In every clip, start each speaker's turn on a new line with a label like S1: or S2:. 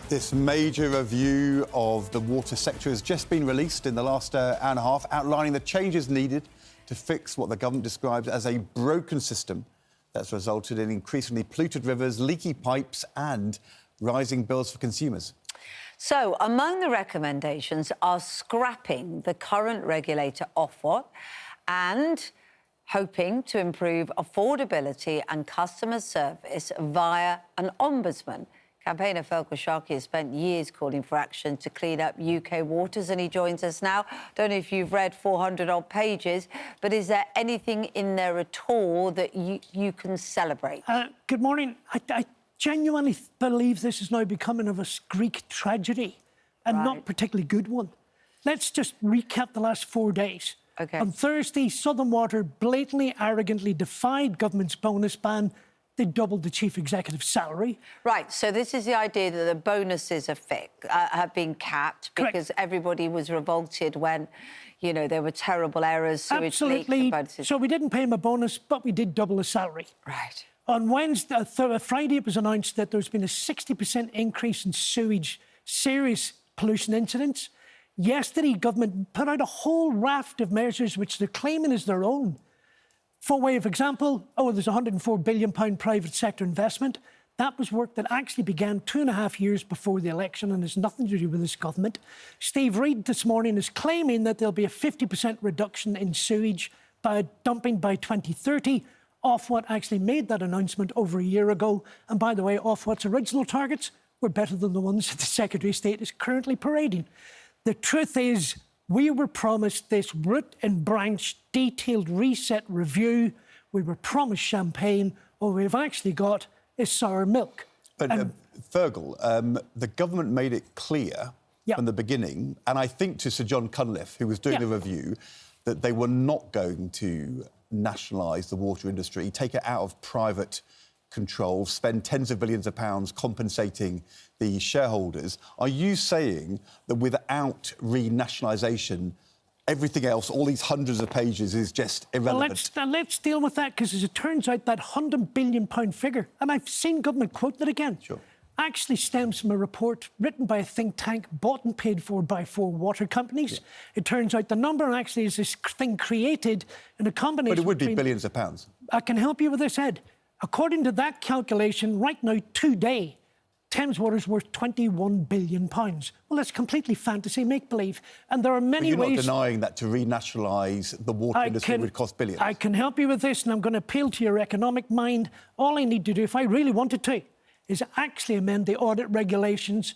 S1: This major review of the water sector has just been released in the last hour and a half, outlining the changes needed to fix what the government describes as a broken system that's resulted in increasingly polluted rivers, leaky pipes and rising bills for consumers.
S2: So, among the recommendations are scrapping the current regulator Ofwat and hoping to improve affordability and customer service via an ombudsman. Campaigner Feargal Sharkey has spent years calling for action to clean up UK waters, and he joins us now. Don't know if you've read 400-odd pages, but is there anything in there at all that you can celebrate?
S3: Good morning. I genuinely believe this is now becoming of a Greek tragedy, and not particularly good one. Let's just recap the last 4 days.
S2: OK.
S3: On Thursday, Southern Water blatantly, arrogantly defied government's bonus ban. They doubled the chief executive's salary.
S2: Right, so this is the idea that the bonuses have been capped because everybody was revolted when, you know, there were terrible errors, sewage leaks and bonuses.
S3: So we didn't pay him a bonus, but we did double his salary.
S2: Right.
S3: On Friday, it was announced that there's been a 60% increase in sewage, serious pollution incidents. Yesterday, government put out a whole raft of measures which they're claiming is their own. For way of example, there's £104 billion private sector investment. That was work that actually began 2.5 years before the election and has nothing to do with this government. Steve Reid this morning is claiming that there'll be a 50% reduction in sewage dumping by 2030. Ofwat actually made that announcement over a year ago. And by the way, Ofwat's original targets were better than the ones that the Secretary of State is currently parading. The truth is, we were promised this root and branch detailed reset review. We were promised champagne. All we've actually got is sour milk.
S1: But Feargal, the government made it clear from the beginning, and I think to Sir John Cunliffe, who was doing the review, that they were not going to nationalise the water industry, take it out of private control, spend tens of billions of pounds compensating the shareholders. Are you saying that without renationalisation, everything else, all these hundreds of pages, is just irrelevant?
S3: Well, let's deal with that, because as it turns out, that £100 billion figure, and I've seen government quote that again, actually stems from a report written by a think tank, bought and paid for by 4 water companies. It turns out the number actually is this thing created in a combination.
S1: But it would be billions of pounds.
S3: I can help you with this, Ed. According to that calculation, right now, today, Thames Water's worth £21 billion. Well, that's completely fantasy, make-believe. And there are many ways...
S1: But you're not denying that to renationalise the water industry would cost billions?
S3: I can help you with this, and I'm going to appeal to your economic mind. All I need to do, if I really wanted to, is actually amend the audit regulations,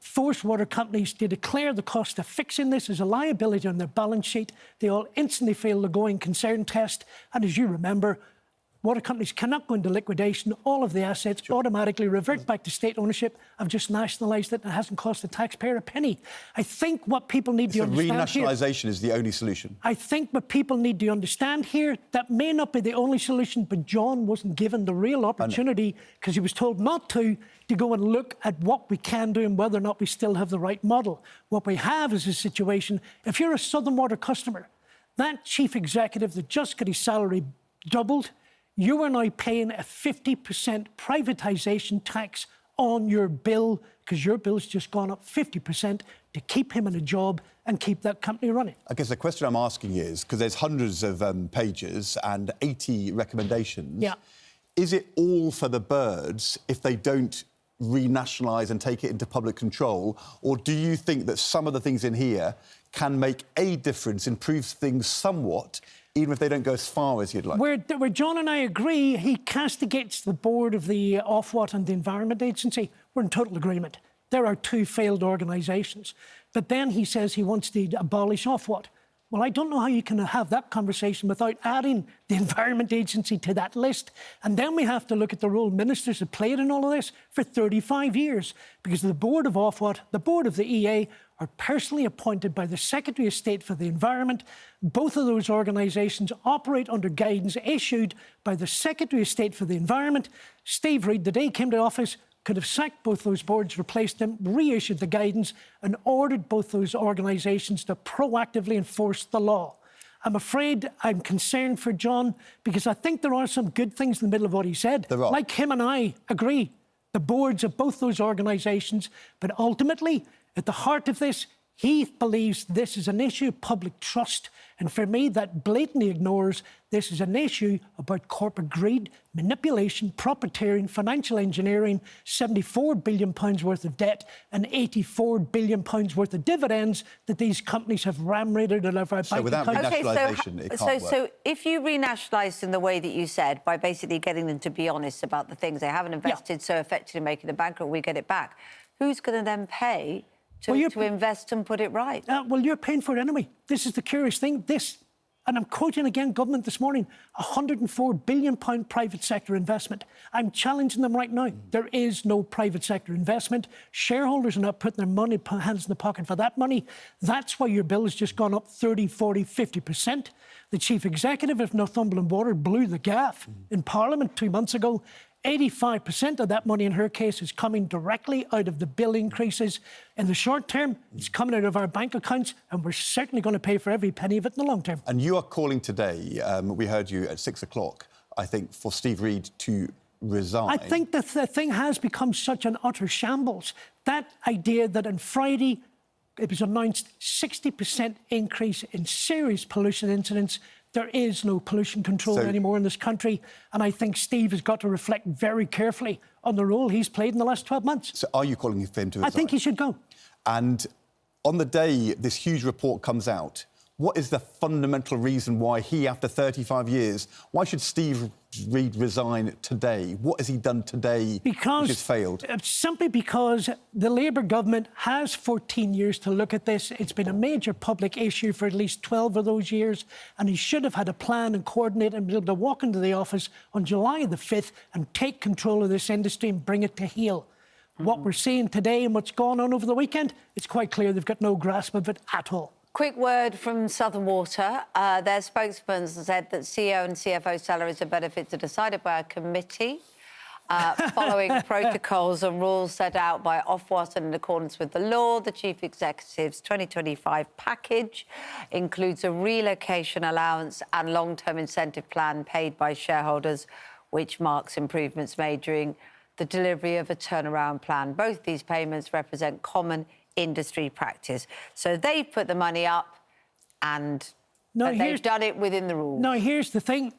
S3: force water companies to declare the cost of fixing this as a liability on their balance sheet. They all instantly fail the going concern test. And as you remember, water companies cannot go into liquidation. All of the assets automatically revert back to state ownership. I've just nationalised it and it hasn't cost the taxpayer a penny. I think what people need to understand here...
S1: renationalisation is the only solution.
S3: I think what people need to understand here, that may not be the only solution, but John wasn't given the real opportunity, because he was told not to go and look at what we can do and whether or not we still have the right model. What we have is a situation, if you're a Southern Water customer, that chief executive that just got his salary doubled, you are now paying a 50% privatisation tax on your bill, because your bill's just gone up 50% to keep him in a job and keep that company running. I
S1: guess the question I'm asking is, because there's hundreds of pages and 80 recommendations, is it all for the birds if they don't renationalise and take it into public control? Or do you think that some of the things in here can make a difference, improve things somewhat, even if they don't go as far as you'd like?
S3: Where John and I agree, he castigates the board of the Ofwat and the Environment Agency. We're in total agreement. There are 2 failed organisations. But then he says he wants to abolish Ofwat. Well, I don't know how you can have that conversation without adding the Environment Agency to that list. And then we have to look at the role ministers have played in all of this for 35 years, because the board of Ofwat, the board of the EA, are personally appointed by the Secretary of State for the Environment. Both of those organisations operate under guidance issued by the Secretary of State for the Environment. Steve Reid, the day he came to office, could have sacked both those boards, replaced them, reissued the guidance and ordered both those organisations to proactively enforce the law. I'm afraid I'm concerned for John, because I think there are some good things in the middle of what he said.
S1: There are.
S3: Like him and I agree. the boards of both those organisations. But ultimately, at the heart of this, he believes this is an issue of public trust. And for me, that blatantly ignores this is an issue about corporate greed, manipulation, profiteering, financial engineering, £74 billion worth of debt and £84 billion worth of dividends that these companies have ram-raided out of our bank
S1: without
S3: accounts.
S1: renationalisation, it can't work.
S2: So if you renationalised in the way that you said, by basically getting them to be honest about the things they haven't invested, so effectively making them bankrupt, we get it back, who's going to then pay to invest and put it right?
S3: Well, you're paying for it anyway. This is the curious thing. And I'm quoting again government this morning, £104 billion private sector investment. I'm challenging them right now. There is no private sector investment. Shareholders are not putting their hands in the pocket for that money. That's why your bill has just gone up 30, 40, 50%. The chief executive of Northumberland Water blew the gaff in Parliament 2 months ago. 85% of that money, in her case, is coming directly out of the bill increases. In the short term, it's coming out of our bank accounts, and we're certainly going to pay for every penny of it in the long term.
S1: And you are calling today, we heard you at 6 o'clock, I think, for Steve Reid to resign.
S3: I think the thing has become such an utter shambles. That idea that on Friday it was announced 60% increase in serious pollution incidents. There is no pollution control anymore in this country, and I think Steve has got to reflect very carefully on the role he's played in the last 12 months.
S1: So are you calling for him to resign?
S3: I think he should go.
S1: And on the day this huge report comes out, what is the fundamental reason why he, after 35 years, why should Steve Reid resign today? What has he done today which has failed?
S3: Simply because the Labour government has 14 years to look at this. It's been a major public issue for at least 12 of those years, and he should have had a plan and coordinate and be able to walk into the office on July the 5th and take control of this industry and bring it to heel. What we're seeing today and what's gone on over the weekend, it's quite clear they've got no grasp of it at all.
S2: Quick word from Southern Water. Their spokesman said that CEO and CFO salaries and benefits are decided by a committee following protocols and rules set out by Ofwat and in accordance with the law. The Chief Executive's 2025 package includes a relocation allowance and long-term incentive plan paid by shareholders, which marks improvements made during the delivery of a turnaround plan. Both these payments represent common industry practice. So they've put the money up and they've done it within the rules.
S3: Now, here's the thing.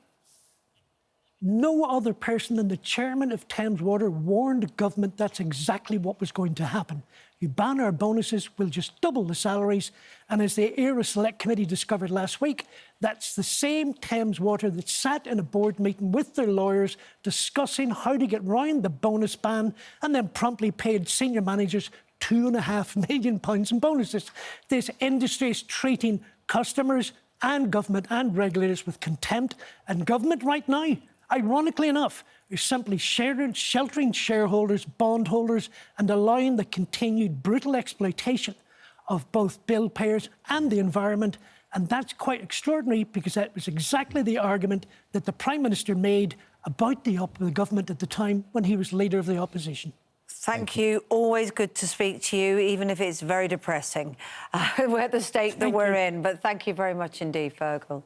S3: No other person than the chairman of Thames Water warned government that's exactly what was going to happen. You ban our bonuses, we'll just double the salaries. And as the ERA Select Committee discovered last week, that's the same Thames Water that sat in a board meeting with their lawyers discussing how to get round the bonus ban and then promptly paid senior managers £2.5 million in bonuses. This industry is treating customers and government and regulators with contempt. And government right now, ironically enough, is simply sheltering shareholders, bondholders, and allowing the continued brutal exploitation of both bill payers and the environment. And that's quite extraordinary because that was exactly the argument that the Prime Minister made about the government at the time when he was leader of the opposition.
S2: Thank you. Always good to speak to you, even if it's very depressing. We're at the state that we're in. But thank you very much indeed, Feargal.